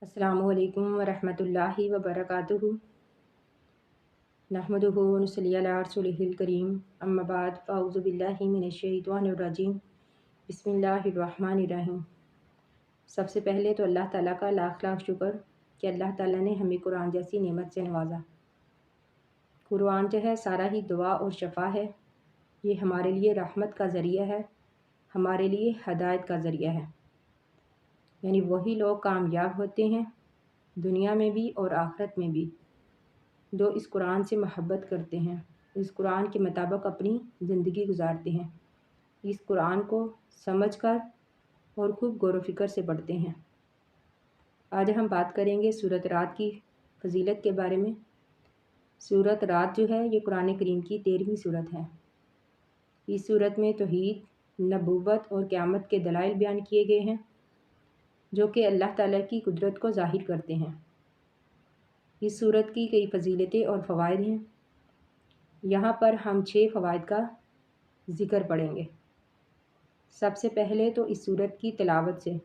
अस्सलामु अलैकुम वरहमतुल्लाहि वबरकातुहू। नहमदुहु व नुसल्ली अला रसूलिहिल करीम। अम्मा बाद फ़अऊज़ु बिल्लाहि मिनश शैतानिर रजीम। बिस्मिल्लाहिर रहमानिर रहीम। सबसे पहले तो अल्लाह ताला का लाख लाख शुक्र कि अल्लाह ताला ने हमें कुरान जैसी नेमत से नवाजा। कुरान जो है सारा ही दुआ और शफा है। ये हमारे लिए रहमत का ज़रिया है, हमारे लिए हदायत का ज़रिया है। यानी वही लोग कामयाब होते हैं दुनिया में भी और आखिरत में भी जो इस कुरान से मोहब्बत करते हैं, इस कुरान के मुताबिक अपनी ज़िंदगी गुजारते हैं, इस कुरान को समझकर और खूब गौर व फिक्र से पढ़ते हैं। आज हम बात करेंगे सूरत रात की फजीलत के बारे में। सूरत रात जो है ये कुरान करीम की 13वीं सूरत है। इस सूरत में तौहीद, नबूवत और क़यामत के दलाइल बयान किए गए हैं जो कि अल्लाह ताला की कुदरत को ज़ाहिर करते हैं। इस सूरत की कई फजीलतें और फ़वाइद हैं। यहाँ पर हम 6 फ़वाइद का ज़िक्र पढ़ेंगे। सबसे पहले तो इस सूरत की तिलावत से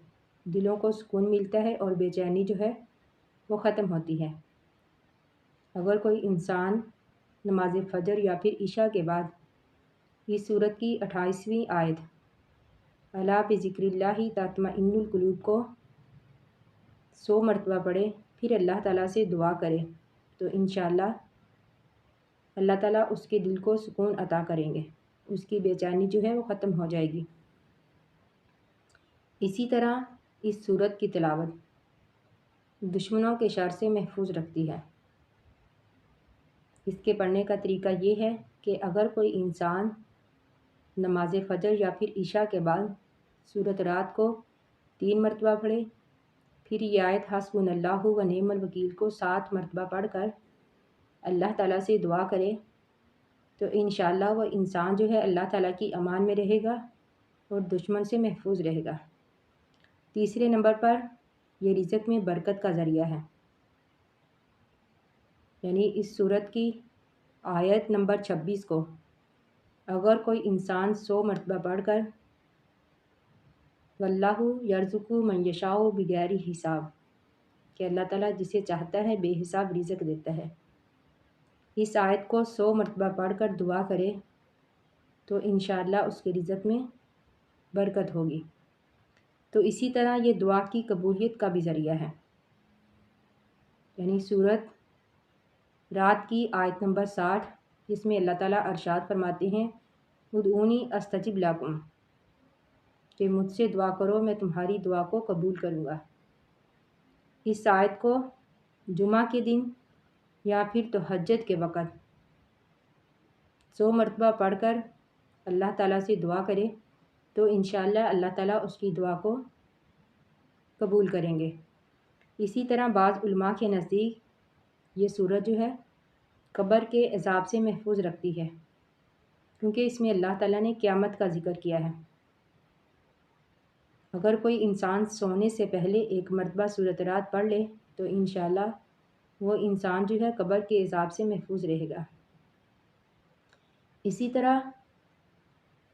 दिलों को सुकून मिलता है और बेचैनी जो है वो ख़त्म होती है। अगर कोई इंसान नमाज फ़जर या फिर इशा के बाद इस सूरत की 28वीं आयत अला बिज़िक्रिल्लाहि तत्मइन्नुल क़ुलूब को 100 मरतबा पढ़े, फिर अल्लाह ताला से दुआ करे तो इंशाअल्लाह अल्लाह ताला उसके दिल को सुकून अता करेंगे, उसकी बेचैनी जो है वो ख़त्म हो जाएगी। इसी तरह इस सूरत की तिलावत दुश्मनों के शर से महफूज रखती है। इसके पढ़ने का तरीका ये है कि अगर कोई इंसान नमाज फ़जर या फिर इशा के बाद सूरत रात को 3 मरतबा पढ़े, फिर ये आयत हस्बुनल्लाहु व निअमल वकील को 7 मरतबा पढ़कर अल्लाह ताला से दुआ करे तो इंशाअल्लाह वह इंसान जो है अल्लाह ताला की अमान में रहेगा और दुश्मन से महफूज रहेगा। तीसरे नंबर पर यह रिज़्क़ में बरकत का ज़रिया है। यानी इस सूरत की आयत नंबर 26 को अगर कोई इंसान 100 मरतबा पढ़कर वल्लाहु यर्ज़ुक़ु मन यशाउ बिगैरि हिसाब कि अल्लाह ताला जिसे चाहता है बेहिसाब रिज़्क़ देता है, इस आयत को 100 मरतबा पढ़कर दुआ करे तो इंशाअल्लाह उसके रिज़्क़ में बरकत होगी। तो इसी तरह ये दुआ की कबूलियत का भी ज़रिया है। यानी सूरत रात की आयत नंबर 60 जिसमें अल्लाह ताला अरशाद फरमाते हैं उदऊनी अस्तजिब लकुम कि मुझसे दुआ करो मैं तुम्हारी दुआ को कबूल करूँगा। इस आयत को जुमा के दिन या फिर तहज्जुद के वक़्त 100 मरतबा पढ़कर अल्लाह ताला से दुआ करे तो इंशाअल्लाह अल्लाह ताला उसकी दुआ को कबूल करेंगे। इसी तरह बाज़ उलमा के नज़दीक ये सूरत जो है कब्र के अज़ाब से महफूज रखती है क्योंकि इसमें अल्लाह ताला ने क़यामत का ज़िक्र किया है। अगर कोई इंसान सोने से पहले 1 मरतबा सूरत रात पढ़ ले तो इंशाअल्लाह वो इंसान जो है कब्र के अज़ाब से महफूज रहेगा। इसी तरह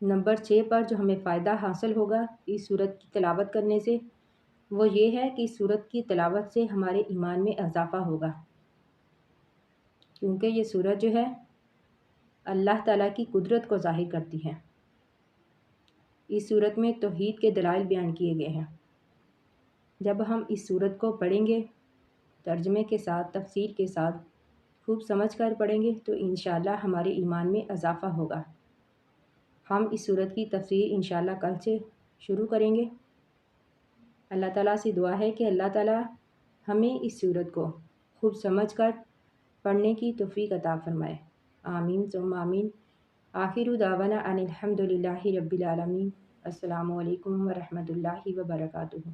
नंबर 6 पर जो हमें फ़ायदा हासिल होगा इस सूरत की तिलावत करने से वो ये है कि इस सूरत की तिलावत से हमारे ईमान में इजाफ़ा होगा क्योंकि ये सूरत जो है अल्लाह ताला की कुदरत को ज़ाहिर करती है। इस सूरत में तौहीद के दलाइल बयान किए गए हैं। जब हम इस सूरत को पढ़ेंगे तर्जमे के साथ, तफसीर के साथ खूब समझ कर पढ़ेंगे तो इंशाअल्लाह हमारे ईमान में इजाफ़ा होगा। हम इस सूरत की तफसीर इंशाअल्लाह कल से शुरू करेंगे। अल्लाह ताला से दुआ है कि अल्लाह ताला हमें इस सूरत को खूब समझ कर पढ़ने की तौफ़ीक़ अता फ़रमाए। आमीन सुम्मा आमीन। आखिरु दावाना अनिल हम्दुलिल्लाहि रब्बिल आलमीन। अस्सलामु अलैकुम व रहमतुल्लाहि व बरकातुहू।